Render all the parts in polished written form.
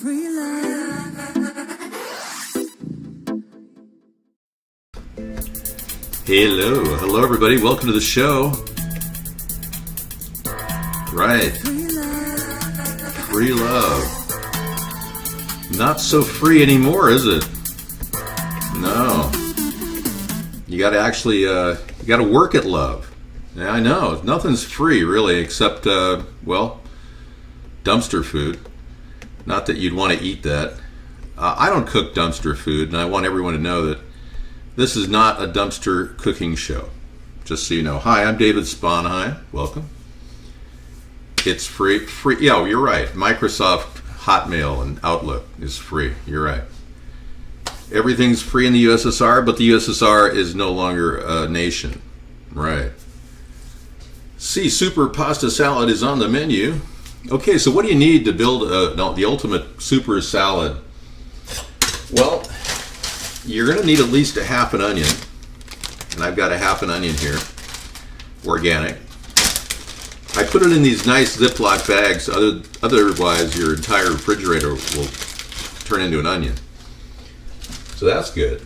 Free love. Hello everybody. Welcome to the show. Right. Free love. Not so free anymore, is it? No. You got to actually, you got to work at love. Yeah, I know. Nothing's free really, except, well, dumpster food. Not that you'd want to eat that. I don't cook dumpster food, and I want everyone to know that this is not a dumpster cooking show. Just so you know. Hi, I'm David Sponheim. Welcome. It's free. Yeah, you're right. Microsoft Hotmail and Outlook is free. You're right. Everything's free in the USSR, but the USSR is no longer a nation. Right. See, super pasta salad is on the menu. Okay, so what do you need to build the ultimate super salad? Well, you're going to need at least a half an onion. And I've got a half an onion here. Organic. I put it in these nice Ziploc bags. Otherwise, your entire refrigerator will turn into an onion. So that's good.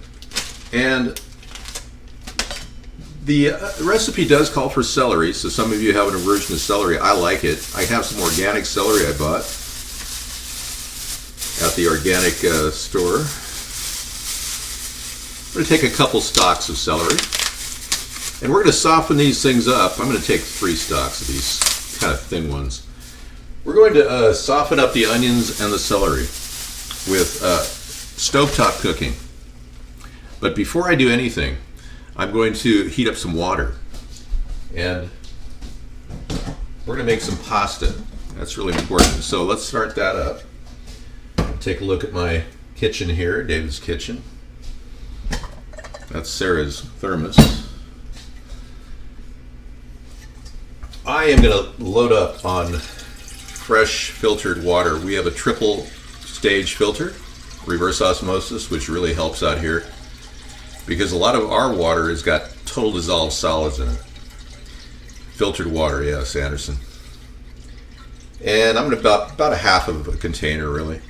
And the recipe does call for celery. So some of you have an aversion to celery. I like it. I have some organic celery I bought at the organic store. I'm going to take a couple stalks of celery, and we're going to soften these things up. I'm going to take 3 stalks of these kind of thin ones. We're going to soften up the onions and the celery with stovetop cooking. But before I do anything, I'm going to heat up some water, and we're going to make some pasta. That's really important. So let's start that up. Take a look at my kitchen here, David's kitchen. That's Sarah's thermos. I am going to load up on fresh filtered water. We have a triple stage filter, reverse osmosis, which really helps out here because a lot of our water has got total dissolved solids in it. Filtered water, yes, Anderson. And I'm going to about a half of a container, really,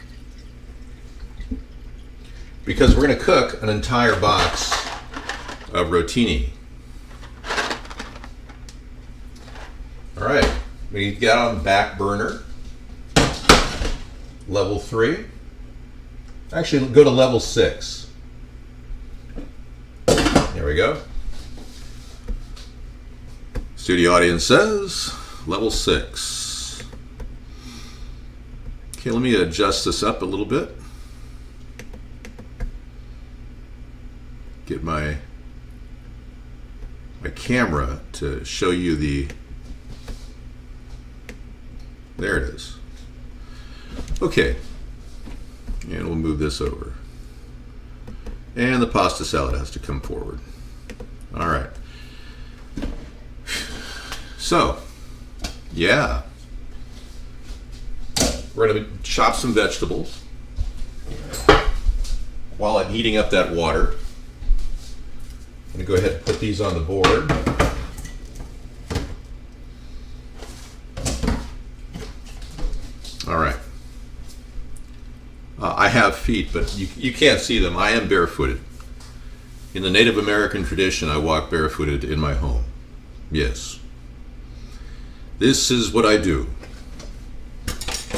because we're going to cook an entire box of rotini. All right, we got on the back burner, level 3. Actually, go to level 6. There we go. Studio audience says level 6. Okay, let me adjust this up a little bit. Get my camera to show you the, there it is. Okay, and we'll move this over. And the pasta salad has to come forward. All right. So, yeah. We're going to chop some vegetables while I'm heating up that water. I'm going to go ahead and put these on the board. All right. I have feet, but you can't see them. I am barefooted. In the Native American tradition, I walk barefooted in my home. Yes. This is what I do.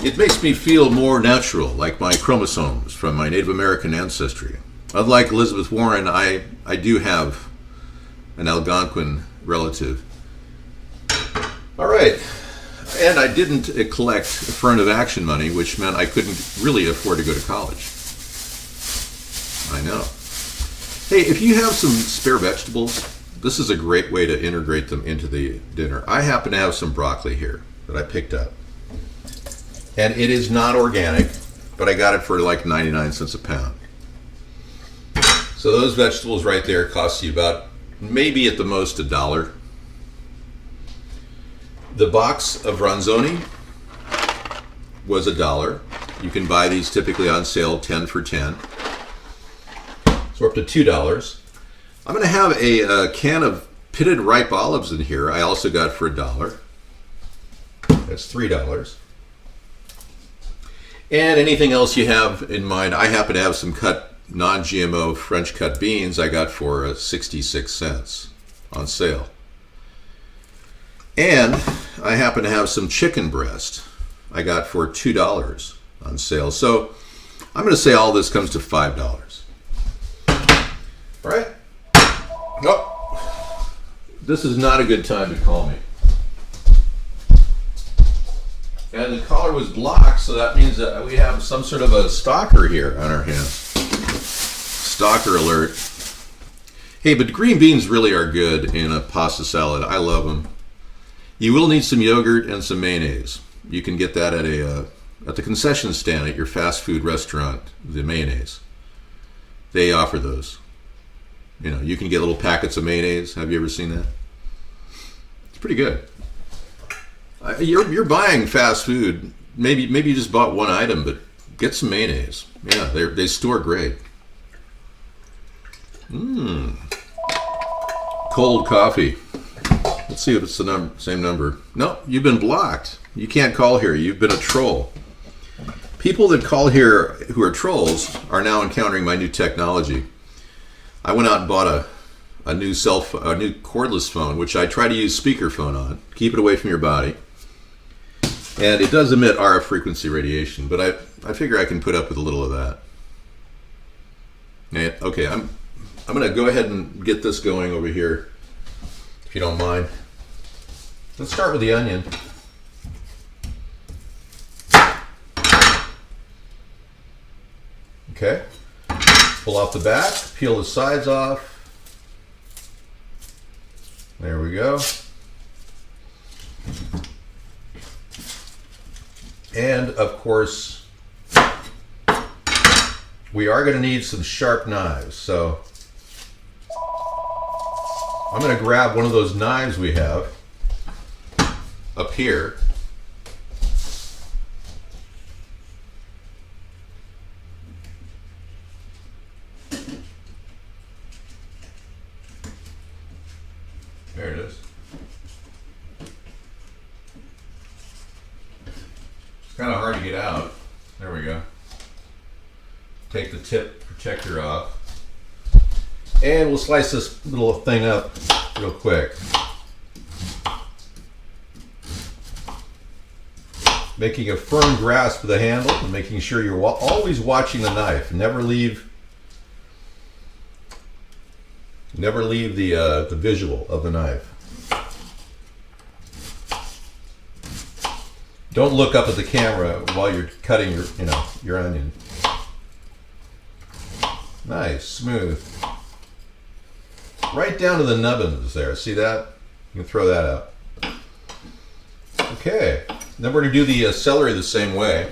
It makes me feel more natural, like my chromosomes from my Native American ancestry. Unlike Elizabeth Warren, I do have an Algonquin relative. All right. And I didn't collect affirmative action money, which meant I couldn't really afford to go to college. I know. Hey, if you have some spare vegetables, this is a great way to integrate them into the dinner. I happen to have some broccoli here that I picked up. And it is not organic, but I got it for like 99 cents a pound. So those vegetables right there cost you about, maybe at the most, $1. The box of Ronzoni was $1. You can buy these typically on sale, 10 for 10. So we're up to $2. I'm going to have a can of pitted ripe olives in here. I also got for $1. That's $3. And anything else you have in mind. I happen to have some cut non-GMO French cut beans I got for 66 cents on sale. And I happen to have some chicken breast I got for $2 on sale. So I'm going to say all this comes to $5. All right? Oh, this is not a good time to call me. And the caller was blocked, so that means that we have some sort of a stalker here on our hands. Stalker alert. Hey, but green beans really are good in a pasta salad. I love them. You will need some yogurt and some mayonnaise. You can get that at the concession stand at your fast food restaurant, the mayonnaise. They offer those. You know, you can get little packets of mayonnaise. Have you ever seen that? It's pretty good. You're buying fast food. Maybe you just bought one item, but get some mayonnaise. Yeah, they store great. Cold coffee. Let's see if it's the same number. No, you've been blocked. You can't call here. You've been a troll. People that call here who are trolls are now encountering my new technology. I went out and bought a new cordless phone, which I try to use speakerphone on. Keep it away from your body. And it does emit RF frequency radiation, but I figure I can put up with a little of that. And, okay, I'm going to go ahead and get this going over here, if you don't mind. Let's start with the onion. Okay. Pull off the back, peel the sides off. There we go. And of course, we are going to need some sharp knives. So I'm going to grab one of those knives we have up here. There it is. It's kind of hard to get out. There we go. Take the tip protector off. And we'll slice this little thing up real quick. Making a firm grasp of the handle and making sure you're always watching the knife. Never leave the visual of the knife. Don't look up at the camera while you're cutting your onion. Nice, smooth. Right down to the nubbins there. See that? You can throw that out. Okay. Then we're going to do the celery the same way.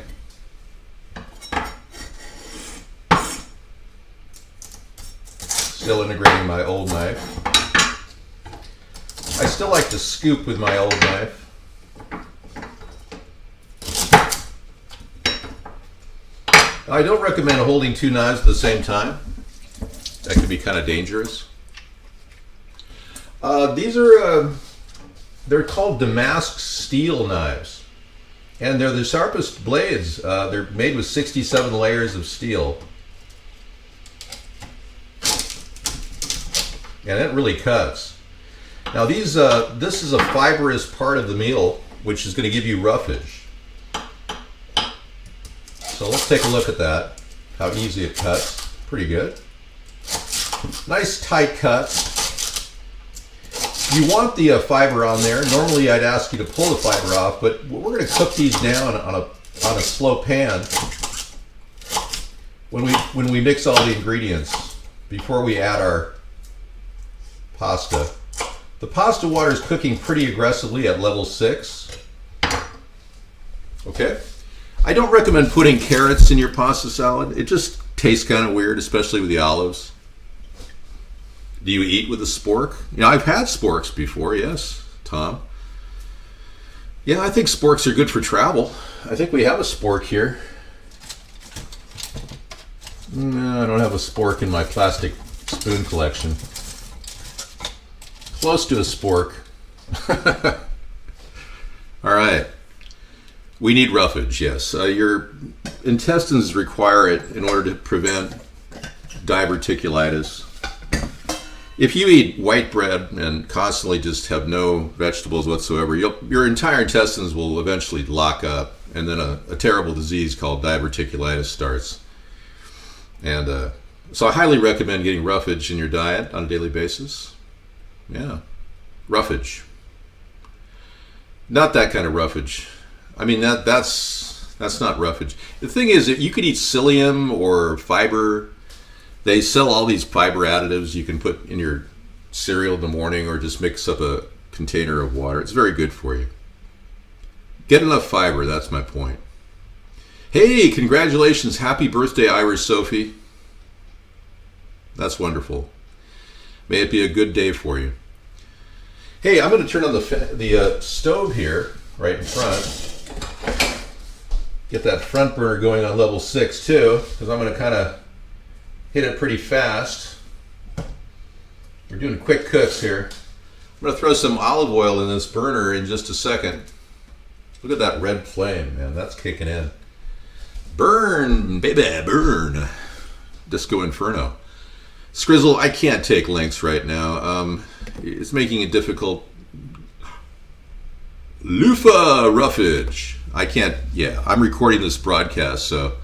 Still integrating my old knife. I still like to scoop with my old knife. I don't recommend holding two knives at the same time. That can be kind of dangerous. These are, they're called Damask steel knives. And they're the sharpest blades. They're made with 67 layers of steel. And it really cuts. Now this is a fibrous part of the meal, which is going to give you roughage. So let's take a look at that, how easy it cuts. Pretty good. Nice tight cuts. You want the fiber on there. Normally I'd ask you to pull the fiber off, but we're going to cook these down on a slow pan when we mix all the ingredients before we add our pasta. The pasta water is cooking pretty aggressively at level 6. Okay. I don't recommend putting carrots in your pasta salad. It just tastes kind of weird, especially with the olives. Do you eat with a spork? You know, I've had sporks before, yes, Tom. Yeah, I think sporks are good for travel. I think we have a spork here. No, I don't have a spork in my plastic spoon collection. Close to a spork. All right. We need roughage, yes. intestines require it in order to prevent diverticulitis. If you eat white bread and constantly just have no vegetables whatsoever, your entire intestines will eventually lock up, and then a terrible disease called diverticulitis starts. And so I highly recommend getting roughage in your diet on a daily basis. Yeah, roughage. Not that kind of roughage. I mean, that's not roughage. The thing is, if you could eat psyllium or fiber, they sell all these fiber additives you can put in your cereal in the morning or just mix up a container of water. It's very good for you. Get enough fiber, that's my point. Hey, congratulations. Happy birthday, Irish Sophie. That's wonderful. May it be a good day for you. Hey, I'm going to turn on the stove here, right in front. Get that front burner going on level 6 too, because I'm going to kind of hit it pretty fast. We're doing quick cooks here. I'm going to throw some olive oil in this burner in just a second. Look at that red flame, man. That's kicking in. Burn, baby, burn. Disco Inferno. Scrizzle, I can't take links right now. It's making it difficult. Loofah roughage. I can't, I'm recording this broadcast, so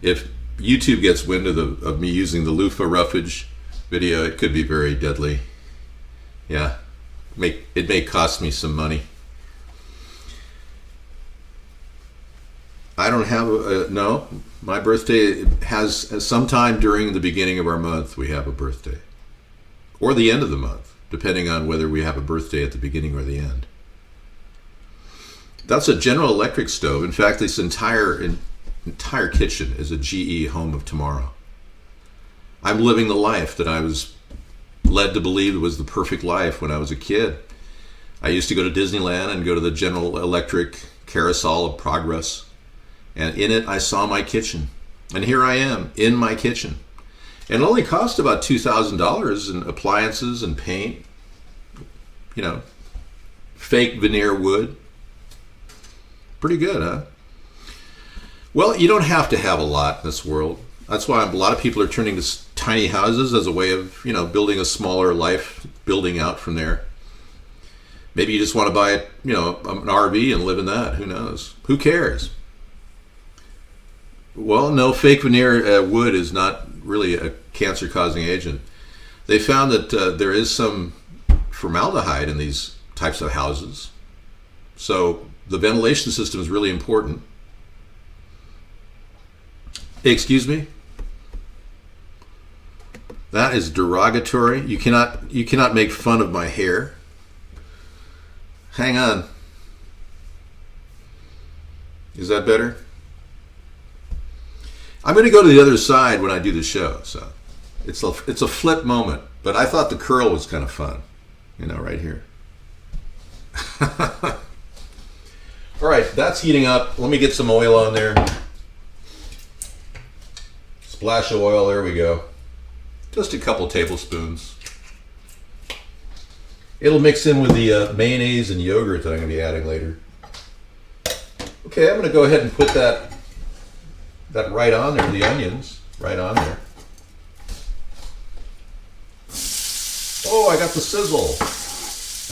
if YouTube gets wind of me using the loofah roughage video, it could be very deadly. Yeah, it may cost me some money. I don't have no. My birthday has sometime during the beginning of our month we have a birthday, or the end of the month, depending on whether we have a birthday at the beginning or the end. That's a General Electric stove. In fact, this entire kitchen is a GE Home of Tomorrow. I'm living the life that I was led to believe was the perfect life when I was a kid. I used to go to Disneyland and go to the General Electric Carousel of Progress. And in it, I saw my kitchen. And here I am, in my kitchen. And it only cost about $2,000 in appliances and paint. You know, fake veneer wood. Pretty good, huh? Well, you don't have to have a lot in this world. That's why a lot of people are turning to tiny houses as a way of, building a smaller life, building out from there. Maybe you just want to buy, an RV and live in that. Who knows? Who cares? Well, no, fake veneer wood is not really a cancer-causing agent. They found that there is some formaldehyde in these types of houses. So the ventilation system is really important. Excuse me? That is derogatory. You cannot make fun of my hair. Hang on. Is that better? I'm going to go to the other side when I do the show, so it's a flip moment. But I thought the curl was kind of fun, right here. All right, that's heating up. Let me get some oil on there. Splash of oil, there we go. Just a couple tablespoons. It'll mix in with the mayonnaise and yogurt that I'm going to be adding later. Okay, I'm going to go ahead and put that right on there, the onions, right on there. Oh, I got the sizzle.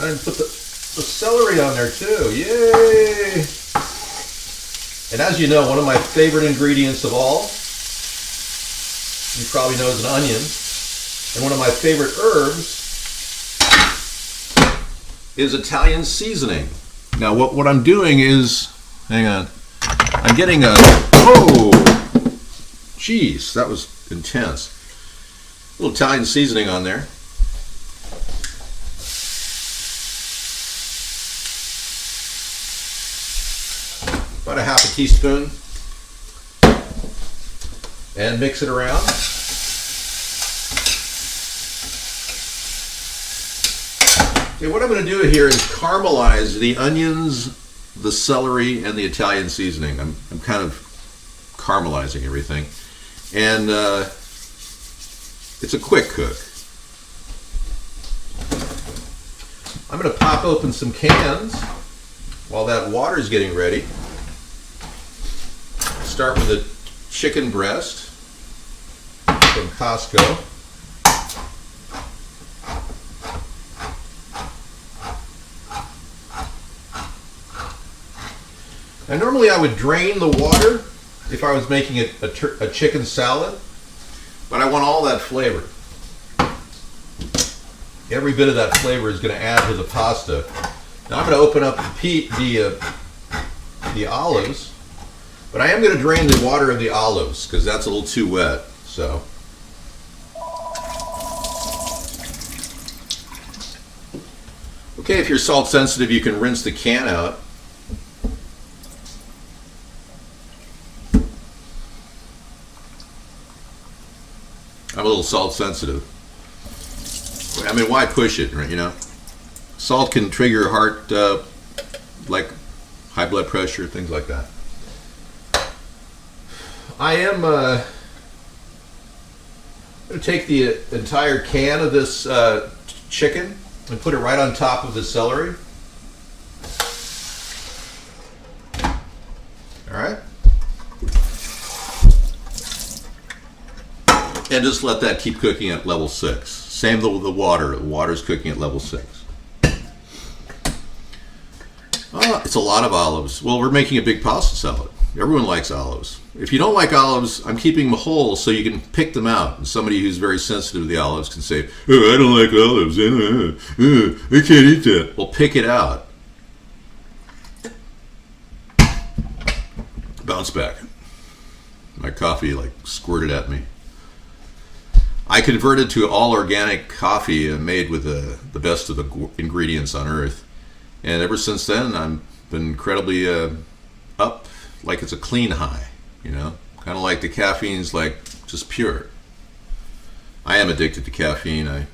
I didn't put the celery on there too. Yay! And as you know, one of my favorite ingredients of all, you probably know, is an onion. And one of my favorite herbs is Italian seasoning. Now what I'm doing is, hang on, I'm getting jeez, that was intense. A little Italian seasoning on there. About a half a teaspoon. And mix it around. Okay, what I'm going to do here is caramelize the onions, the celery, and the Italian seasoning. I'm kind of caramelizing everything. And it's a quick cook. I'm going to pop open some cans while that water is getting ready. Start with chicken breast from Costco. And normally I would drain the water if I was making a chicken salad, but I want all that flavor. Every bit of that flavor is going to add to the pasta. Now I'm going to open up the olives, but I am going to drain the water of the olives because that's a little too wet. So. Okay, if you're salt sensitive, you can rinse the can out. I'm a little salt sensitive. I mean, why push it, right, you know? Salt can trigger heart, like high blood pressure, things like that. I am going to take the entire can of this chicken and put it right on top of the celery. All right. And just let that keep cooking at level 6. Same with the water. The water's cooking at level 6. It's a lot of olives. Well, we're making a big pasta salad. Everyone likes olives. If you don't like olives, I'm keeping them whole so you can pick them out. And somebody who's very sensitive to the olives can say, "Oh, I don't like olives. I can't eat that." Well, pick it out. Bounce back. My coffee like squirted at me. I converted to all organic coffee and made with the best of the ingredients on earth. And ever since then, I've been incredibly up, like it's a clean high, you know? Kind of like the caffeine's like just pure. I am addicted to caffeine. I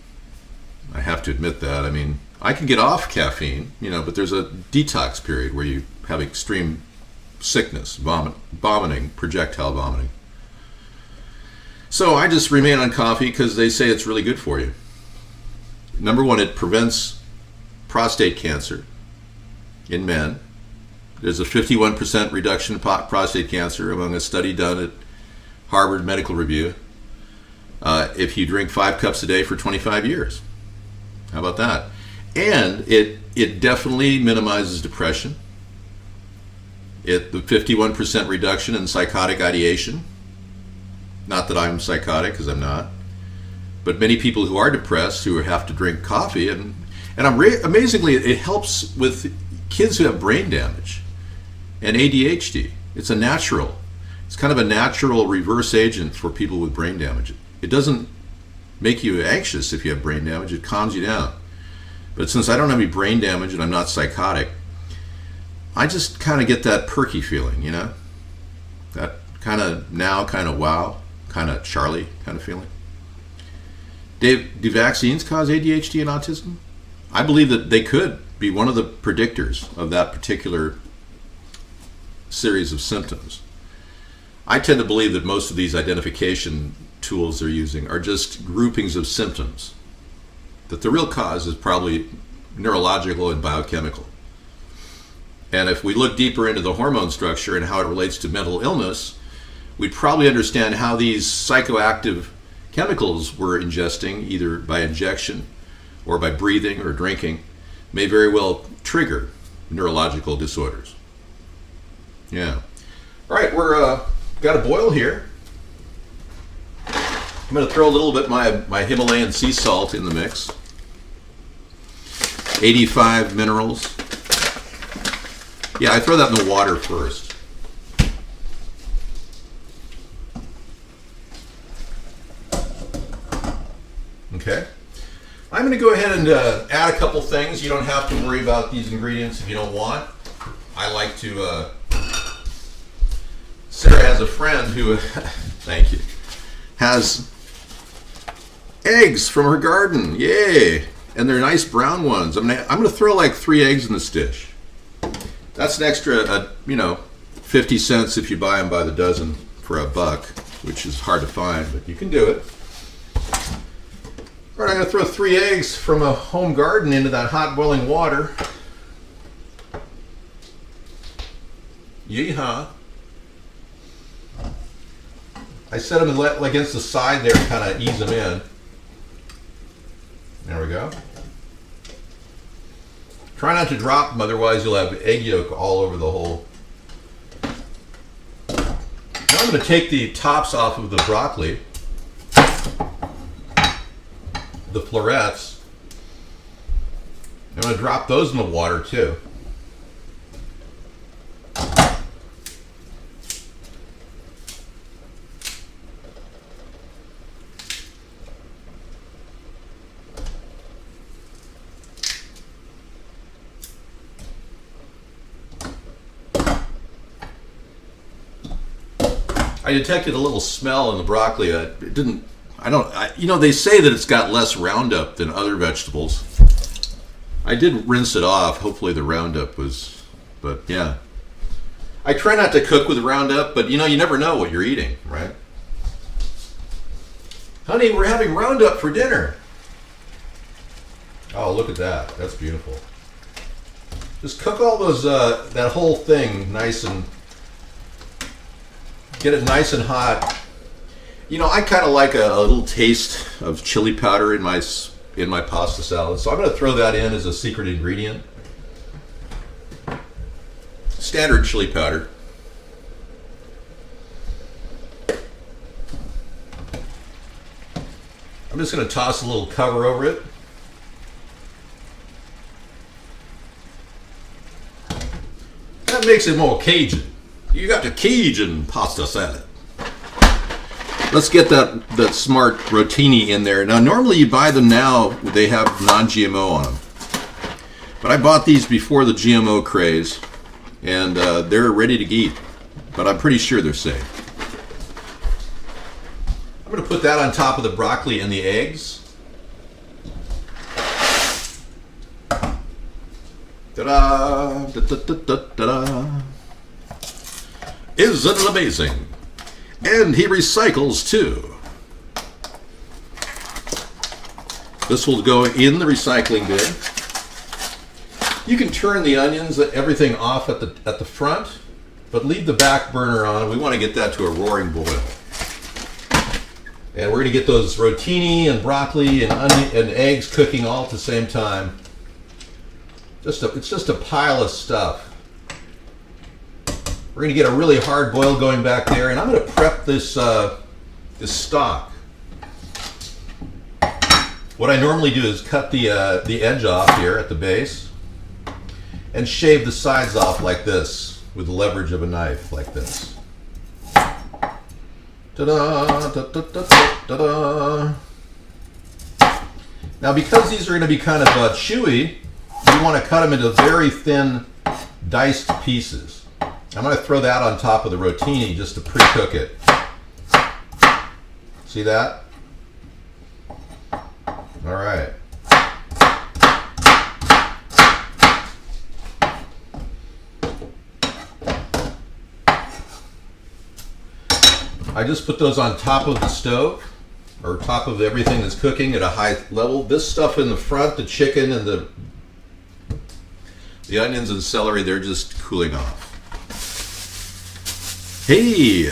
have to admit that. I mean, I can get off caffeine, you know, but there's a detox period where you have extreme sickness, vomiting, projectile vomiting. So I just remain on coffee because they say it's really good for you. Number one, it prevents prostate cancer in men. There's a 51% reduction in prostate cancer among a study done at Harvard Medical Review if you drink 5 cups a day for 25 years. How about that? And it definitely minimizes depression. The 51% reduction in psychotic ideation. Not that I'm psychotic, because I'm not. But many people who are depressed who have to drink coffee, and amazingly, it helps with kids who have brain damage and ADHD. It's kind of a natural reverse agent for people with brain damage. It doesn't make you anxious if you have brain damage, it calms you down. But since I don't have any brain damage and I'm not psychotic, I just kind of get that perky feeling, you know? That kind of now, kind of wow, kind of Charlie kind of feeling. Dave, do vaccines cause ADHD and autism? I believe that they could be one of the predictors of that particular series of symptoms. I tend to believe that most of these identification tools they're using are just groupings of symptoms, that the real cause is probably neurological and biochemical. And if we look deeper into the hormone structure and how it relates to mental illness, we'd probably understand how these psychoactive chemicals we're ingesting, either by injection or by breathing or drinking, may very well trigger neurological disorders. Yeah. All right, we're got a boil here. I'm going to throw a little bit my Himalayan sea salt in the mix. 85 minerals. Yeah, I throw that in the water first. Okay. I'm going to go ahead and add a couple things. You don't have to worry about these ingredients if you don't want. I like to... Sarah has a friend who, thank you, has eggs from her garden. Yay! And they're nice brown ones. I'm going to throw like 3 eggs in this dish. That's an extra, 50 cents if you buy them by the dozen for $1, which is hard to find, but you can do it. All right, I'm going to throw 3 eggs from a home garden into that hot boiling water. Yeehaw. I set them against the side there to kind of ease them in. There we go. Try not to drop them, otherwise you'll have egg yolk all over the whole. Now I'm going to take the tops off of the broccoli, the florets. I'm going to drop those in the water too. I detected a little smell in the broccoli. It didn't. You know, they say that it's got less Roundup than other vegetables. I did rinse it off. Hopefully the Roundup was, but yeah. I try not to cook with Roundup, but you know, you never know what you're eating, right? Honey, we're having Roundup for dinner. Oh, look at that. That's beautiful. Just cook all those, that whole thing nice and, get it nice and hot. You know, I kind of like a little taste of chili powder in my pasta salad, so I'm going to throw that in as a secret ingredient. Standard chili powder. I'm just going to toss a little cover over it. That makes it more Cajun. You got the Cajun pasta salad. Let's get that smart rotini in there. Now, normally you buy them now, they have non-GMO on them. But I bought these before the GMO craze, and they're ready to eat. But I'm pretty sure they're safe. I'm going to put that on top of the broccoli and the eggs. Ta-da! Da-da-da-da-da-da. Isn't it amazing? And he recycles too. This will go in the recycling bin. You can turn the onions, everything off at the front, but leave the back burner on. We want to get that to a roaring boil. And we're going to get those rotini and broccoli and onion and eggs cooking all at the same time. It's just a pile of stuff. We're going to get a really hard boil going back there, and I'm going to prep this this stock. What I normally do is cut the edge off here at the base and shave the sides off like this with the leverage of a knife, like this. Ta-da, ta-da-ta-ta-ta-da. Now, because these are going to be kind of chewy, you want to cut them into very thin, diced pieces. I'm going to throw that on top of the rotini just to pre-cook it. See that? All right. I just put those on top of the stove, or top of everything that's cooking at a high level. This stuff in the front, the chicken and the onions and celery, they're just cooling off. Hey,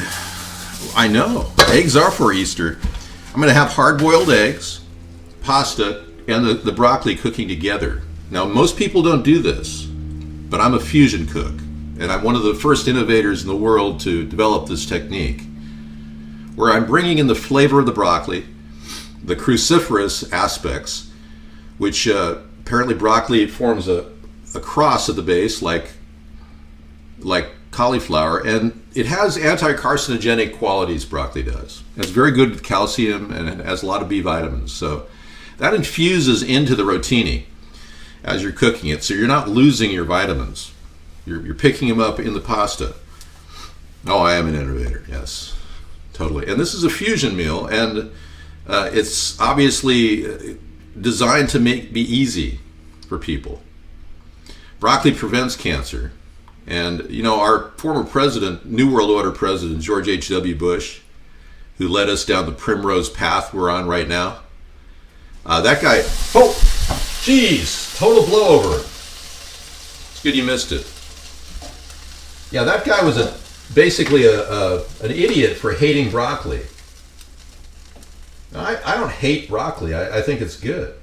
I know, eggs are for Easter. I'm going to have hard-boiled eggs, pasta, and the broccoli cooking together. Now, most people don't do this, but I'm a fusion cook, and I'm one of the first innovators in the world to develop this technique, where I'm bringing in the flavor of the broccoli, the cruciferous aspects, which apparently broccoli forms a cross at the base, like cauliflower, and it has anti-carcinogenic qualities. Broccoli does. It's very good with calcium, and it has a lot of B vitamins. So that infuses into the rotini as you're cooking it, so you're not losing your vitamins. You're picking them up in the pasta. Oh, I am an innovator. Yes, totally. And this is a fusion meal, and it's obviously designed to be easy for people. Broccoli prevents cancer. And, you know, our former president, New World Order president, George H.W. Bush, who led us down the primrose path we're on right now, that guy, oh, geez, total blowover. It's good you missed it. Yeah, that guy was basically an idiot for hating broccoli. I don't hate broccoli. I think it's good.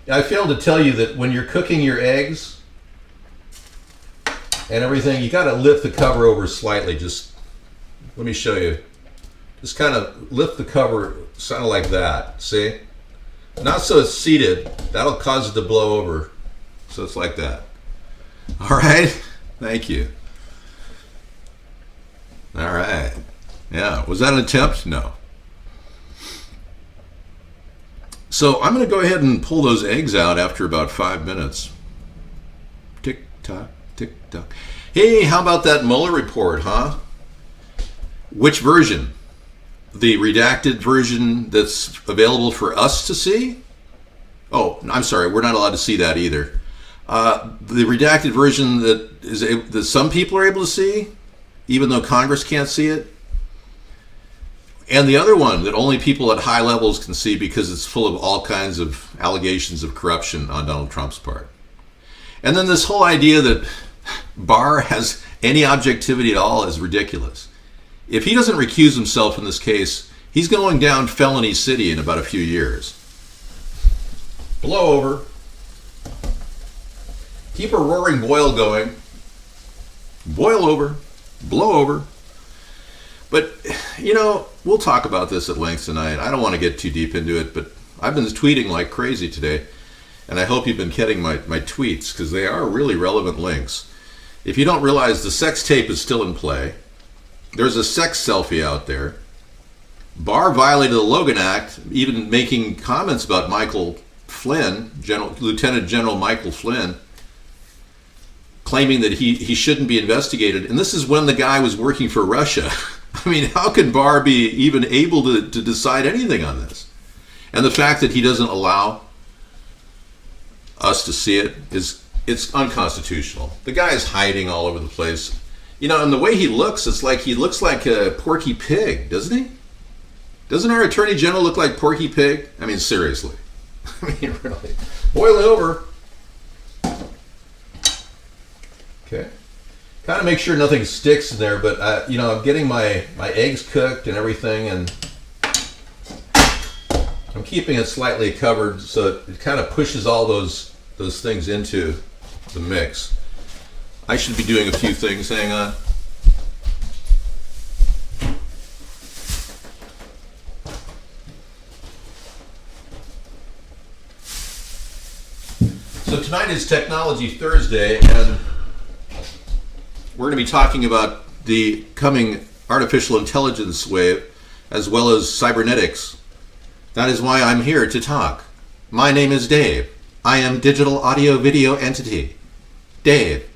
I failed to tell you that when you're cooking your eggs and everything, you got to lift the cover over slightly. Just let me show you. Just kind of lift the cover, kind of like that. See? Not so it's seated. That'll cause it to blow over. So it's like that. All right. Thank you. All right. Yeah. Was that an attempt? No. So I'm going to go ahead and pull those eggs out after about 5 minutes. Tick tock, tick tock. Hey, how about that Mueller report, huh? Which version? The redacted version that's available for us to see? Oh, I'm sorry, we're not allowed to see that either. The redacted version that some people are able to see, even though Congress can't see it. And the other one that only people at high levels can see because it's full of all kinds of allegations of corruption on Donald Trump's part. And then this whole idea that Barr has any objectivity at all is ridiculous. If he doesn't recuse himself in this case, he's going down felony city in about a few years. Blow over. Keep a roaring boil going. Boil over. Blow over. But, you know, we'll talk about this at length tonight. I don't want to get too deep into it, but I've been tweeting like crazy today, and I hope you've been getting my tweets, because they are really relevant links. If you don't realize, the sex tape is still in play. There's a sex selfie out there. Barr violated the Logan Act, even making comments about Michael Flynn, Lieutenant General Michael Flynn, claiming that he shouldn't be investigated. And this is when the guy was working for Russia. I mean, how can Barr be even able to decide anything on this? And the fact that he doesn't allow us to see it it's unconstitutional. The guy is hiding all over the place. You know, and the way he looks, he looks like a Porky Pig, doesn't he? Doesn't our Attorney General look like Porky Pig? I mean, seriously. I mean, really. Boil it over. Okay. Kind of make sure nothing sticks in there, but you know, I'm getting my eggs cooked and everything, and I'm keeping it slightly covered so it kind of pushes all those things into the mix. I should be doing a few things. Hang on. So tonight is Technology Thursday, and we're going to be talking about the coming artificial intelligence wave, as well as cybernetics. That is why I'm here to talk. My name is Dave. I am Digital Audio Video Entity. Dave.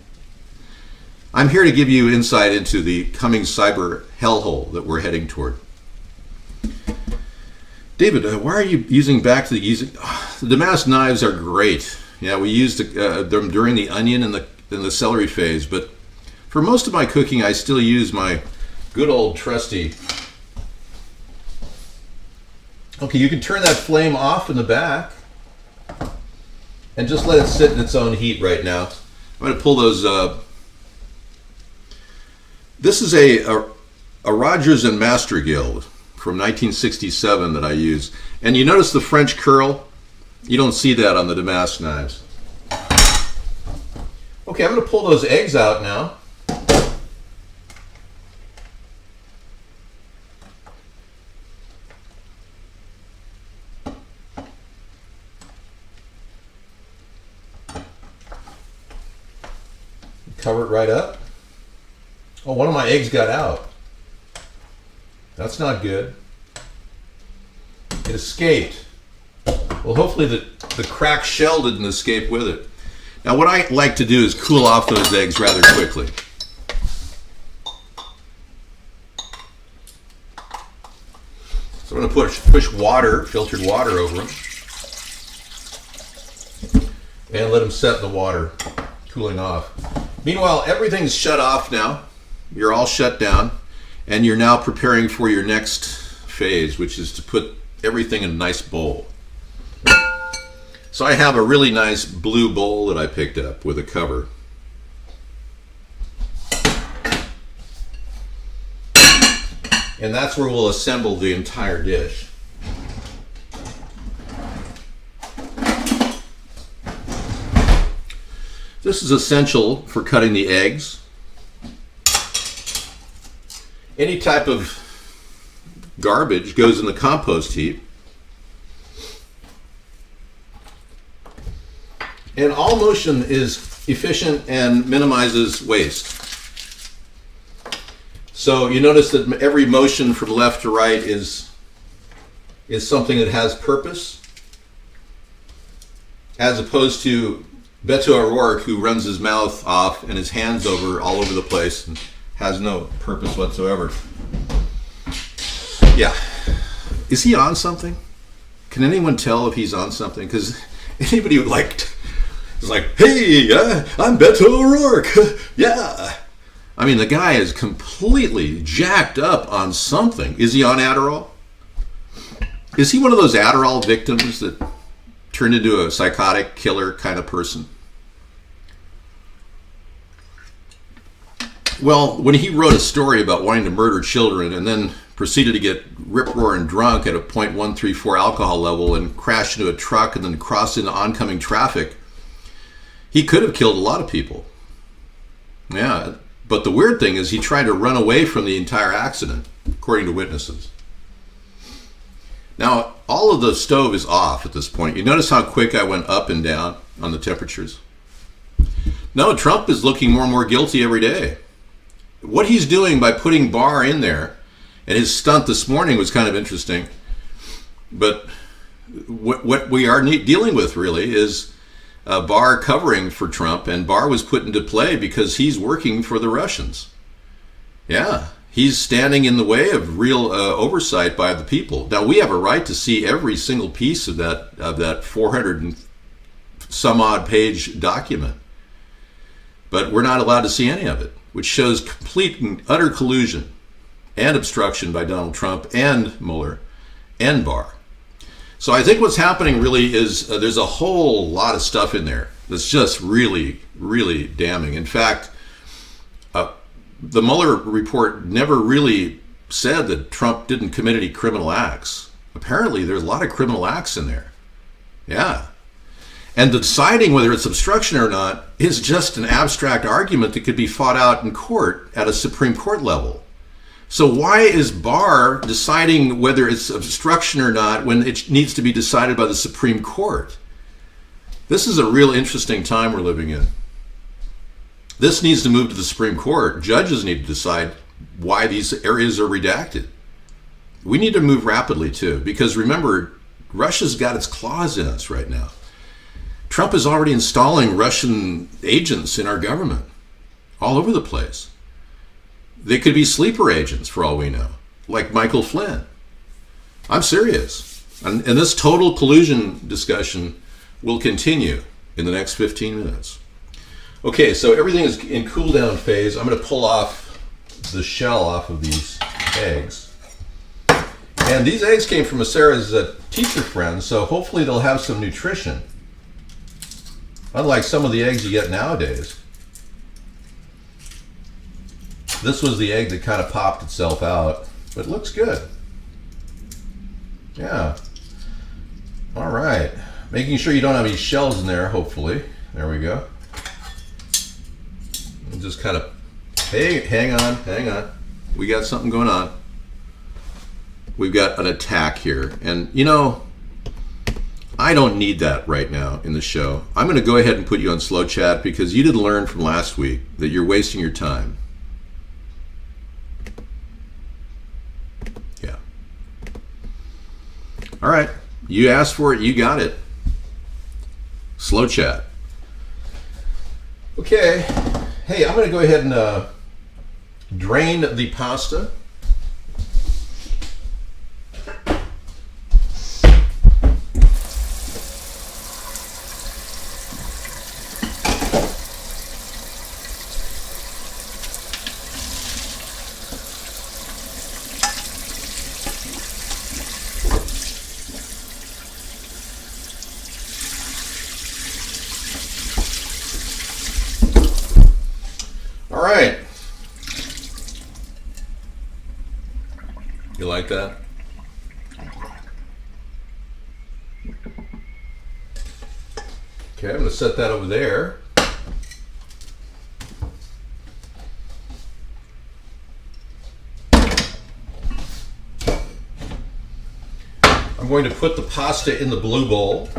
I'm here to give you insight into the coming cyber hellhole that we're heading toward. David, why are you using the Damascus knives are great. Yeah, we used them during the onion and the celery phase, but for most of my cooking, I still use my good old trusty. Okay, you can turn that flame off in the back and just let it sit in its own heat right now. I'm going to pull those. This is a Rogers and Mastergill from 1967 that I use. And you notice the French curl? You don't see that on the Damascus knives. Okay, I'm going to pull those eggs out now. Cover it right up. Oh, one of my eggs got out. That's not good. It escaped. Well, hopefully the cracked shell didn't escape with it. Now, what I like to do is cool off those eggs rather quickly. So I'm going to push water, filtered water over them, and let them set in the water, cooling off. Meanwhile, everything's shut off now. You're all shut down, and you're now preparing for your next phase, which is to put everything in a nice bowl. So I have a really nice blue bowl that I picked up with a cover. And that's where we'll assemble the entire dish. This is essential for cutting the eggs. Any type of garbage goes in the compost heap. And all motion is efficient and minimizes waste. So you notice that every motion from left to right is something that has purpose, as opposed to Beto O'Rourke, who runs his mouth off and his hands over all over the place and has no purpose whatsoever. Yeah. Is he on something? Can anyone tell if he's on something? Because anybody who is like, hey, I'm Beto O'Rourke. Yeah. I mean, the guy is completely jacked up on something. Is he on Adderall? Is he one of those Adderall victims that turned into a psychotic killer kind of person? Well, when he wrote a story about wanting to murder children and then proceeded to get rip-roaring drunk at a .134 alcohol level and crash into a truck and then cross into oncoming traffic, he could have killed a lot of people. Yeah, but the weird thing is he tried to run away from the entire accident, according to witnesses. Now, all of the stove is off at this point. You notice how quick I went up and down on the temperatures? No, Trump is looking more and more guilty every day. What he's doing by putting Barr in there, and his stunt this morning was kind of interesting, but what we are dealing with really is Barr covering for Trump, and Barr was put into play because he's working for the Russians. Yeah, he's standing in the way of real oversight by the people. Now, we have a right to see every single piece of that 400 and some odd page document, but we're not allowed to see any of it, which shows complete and utter collusion and obstruction by Donald Trump and Mueller and Barr. So I think what's happening really is there's a whole lot of stuff in there that's just really, really damning. In fact, the Mueller report never really said that Trump didn't commit any criminal acts. Apparently, there's a lot of criminal acts in there. Yeah. And deciding whether it's obstruction or not is just an abstract argument that could be fought out in court at a Supreme Court level. So why is Barr deciding whether it's obstruction or not when it needs to be decided by the Supreme Court? This is a real interesting time we're living in. This needs to move to the Supreme Court. Judges need to decide why these areas are redacted. We need to move rapidly too, because remember, Russia's got its claws in us right now. Trump is already installing Russian agents in our government all over the place. They could be sleeper agents for all we know, like Michael Flynn. I'm serious. And this total collusion discussion will continue in the next 15 minutes. Okay, so everything is in cool down phase. I'm going to pull off the shell off of these eggs. And these eggs came from Sarah's teacher friend, so hopefully they'll have some nutrition. Unlike some of the eggs you get nowadays. This was the egg that kind of popped itself out, but it looks good. Yeah. All right. Making sure you don't have any shells in there, hopefully. There we go. And just kind of, hey, hang on. We got something going on. We've got an attack here. And, you know, I don't need that right now in the show. I'm going to go ahead and put you on slow chat because you didn't learn from last week that you're wasting your time. Yeah. All right. You asked for it. You got it. Slow chat. Okay. Hey, I'm going to go ahead and drain the pasta. You like that? Okay, I'm going to set that over there. I'm going to put the pasta in the blue bowl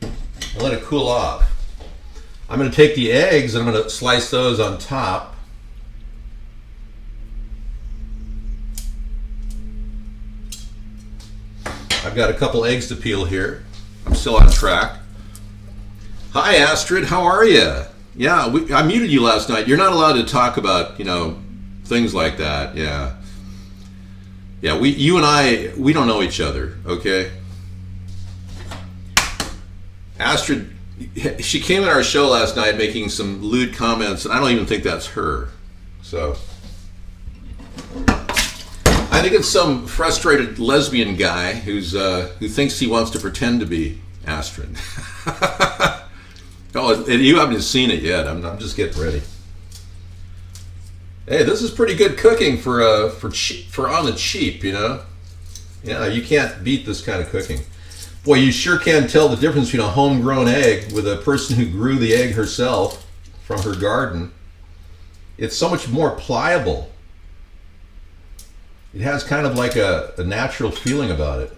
and let it cool off. I'm going to take the eggs and I'm going to slice those on top. I've got a couple eggs to peel here. I'm still on track. Hi Astrid, how are you? Yeah, I muted you last night. You're not allowed to talk about, things like that. Yeah. Yeah, you and I, we don't know each other, okay? Astrid, she came on our show last night making some lewd comments, and I don't even think that's her. So, I think it's some frustrated lesbian guy who thinks he wants to pretend to be Astrid. Oh, and you haven't seen it yet. I'm just getting ready. Hey, this is pretty good cooking for on the cheap, Yeah, you can't beat this kind of cooking. Boy, you sure can tell the difference between a homegrown egg with a person who grew the egg herself from her garden. It's so much more pliable. It has kind of like a natural feeling about it.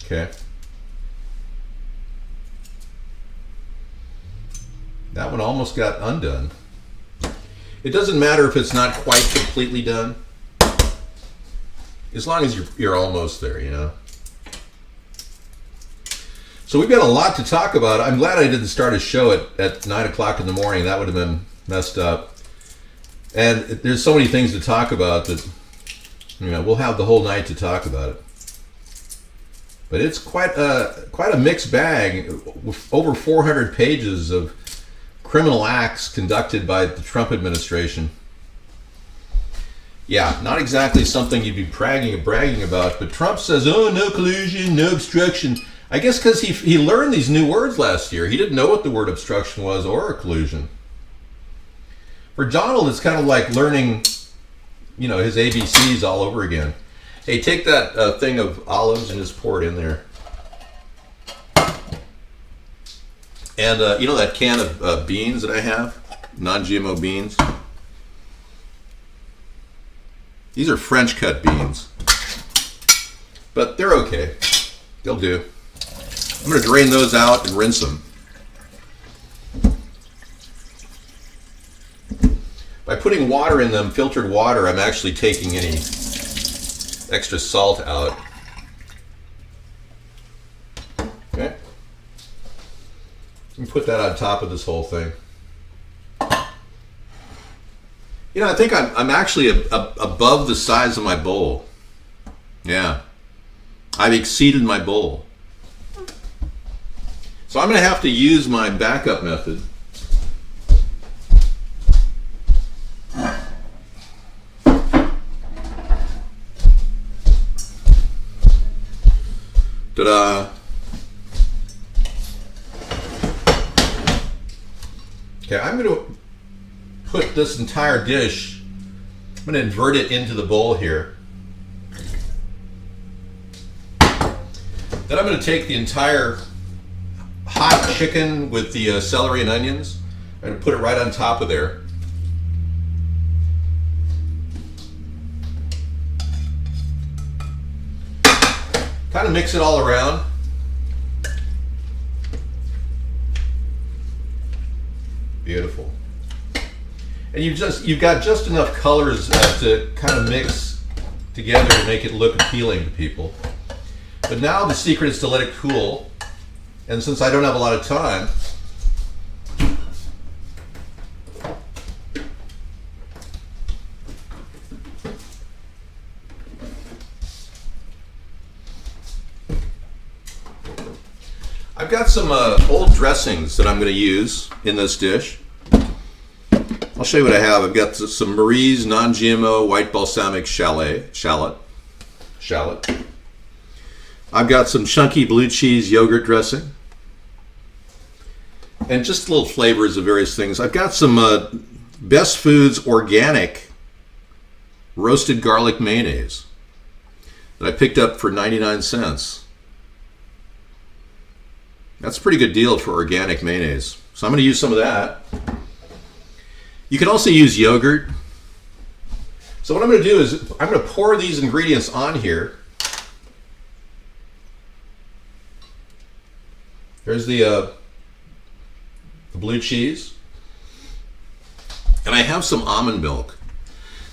Okay. That one almost got undone. It doesn't matter if it's not quite completely done, as long as you're almost there, So we've got a lot to talk about. I'm glad I didn't start a show at 9 o'clock in the morning. That would have been messed up. And there's so many things to talk about that, we'll have the whole night to talk about it. But it's quite a mixed bag, with over 400 pages of criminal acts conducted by the Trump administration. Yeah, not exactly something you'd be bragging about, but Trump says, oh, no collusion, no obstruction. I guess because he learned these new words last year. He didn't know what the word obstruction was or collusion. For Donald, it's kind of like learning, his ABCs all over again. Hey, take that thing of olives and just pour it in there. And that can of beans that I have, non-GMO beans. These are French cut beans, but they're okay. They'll do. I'm going to drain those out and rinse them. By putting water in them, filtered water, I'm actually taking any extra salt out. Okay. And put that on top of this whole thing. I think I'm actually above the size of my bowl. Yeah. I've exceeded my bowl. So I'm going to have to use my backup method. Ta-da! Okay, I'm going to put this entire dish, I'm going to invert it into the bowl here. Then I'm going to take the entire hot chicken with the celery and onions and put it right on top of there. Kind of mix it all around. Beautiful. And you've got just enough colors to kind of mix together to make it look appealing to people. But now the secret is to let it cool. And since I don't have a lot of time, I've got some old dressings that I'm going to use in this dish. I'll show you what I have. I've got some Marie's non-GMO white balsamic shallot. I've got some chunky blue cheese yogurt dressing. And just little flavors of various things. I've got some Best Foods organic roasted garlic mayonnaise that I picked up for 99 cents. That's a pretty good deal for organic mayonnaise. So I'm going to use some of that. You can also use yogurt. So what I'm going to do is I'm going to pour these ingredients on here. There's the blue cheese. And I have some almond milk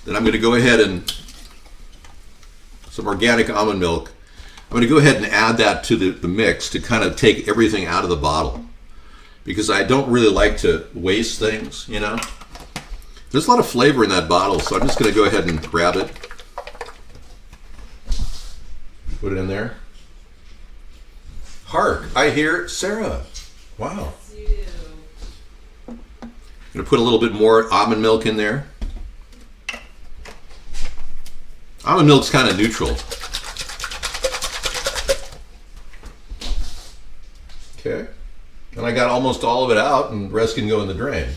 that I'm going to go ahead and, some organic almond milk. I'm going to go ahead and add that to the mix to kind of take everything out of the bottle, because I don't really like to waste things, you know. There's a lot of flavor in that bottle, so I'm just going to go ahead and grab it. Put it in there. Hark, I hear Sarah. Wow. Yes, you do. I'm going to put a little bit more almond milk in there. Almond milk's kind of neutral. Okay. And I got almost all of it out, and the rest can go in the drain.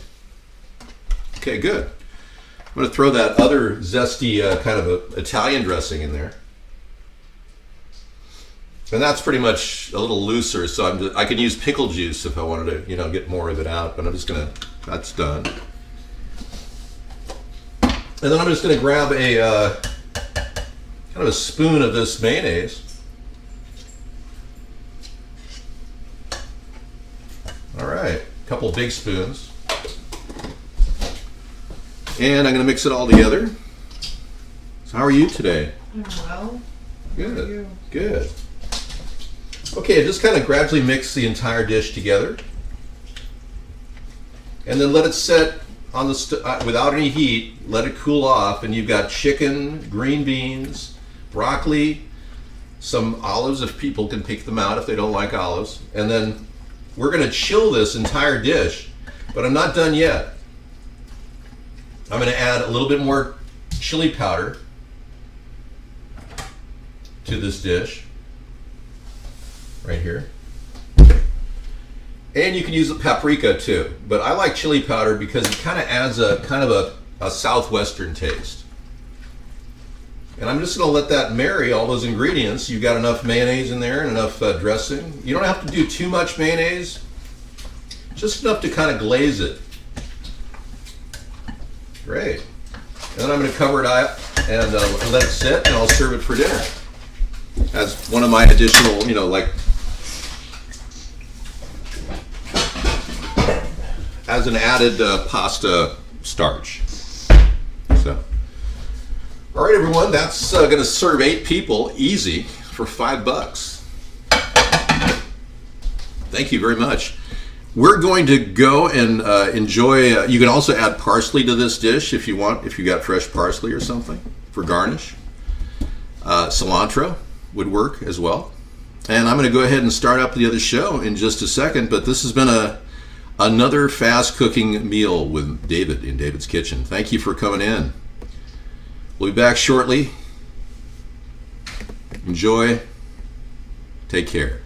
Okay, good. I'm going to throw that other zesty kind of Italian dressing in there. And that's pretty much a little looser, so I can use pickle juice if I wanted to, you know, get more of it out. But I'm just going to, that's done. And then I'm just going to grab a kind of a spoon of this mayonnaise. All right, a couple big spoons. And I'm going to mix it all together. So how are you today? I'm well. Good. Good. Okay, just kind of gradually mix the entire dish together. And then let it set on the without any heat. Let it cool off, and you've got chicken, green beans, broccoli, some olives if people can pick them out if they don't like olives. And then we're going to chill this entire dish, but I'm not done yet. I'm going to add a little bit more chili powder to this dish right here. And you can use the paprika too, but I like chili powder because it kind of adds a southwestern taste. And I'm just going to let that marry, all those ingredients. You've got enough mayonnaise in there and enough dressing. You don't have to do too much mayonnaise, just enough to kind of glaze it. Great. And then I'm going to cover it up and let it sit, and I'll serve it for dinner as one of my additional, you know, like as an added pasta starch. So, all right, everyone, that's going to serve 8 people easy for $5. Thank you very much. We're going to go and enjoy. You can also add parsley to this dish if you want, if you got fresh parsley or something for garnish. Cilantro would work as well. And I'm going to go ahead and start up the other show in just a second. But this has been another fast cooking meal with David in David's Kitchen. Thank you for coming in. We'll be back shortly. Enjoy. Take care.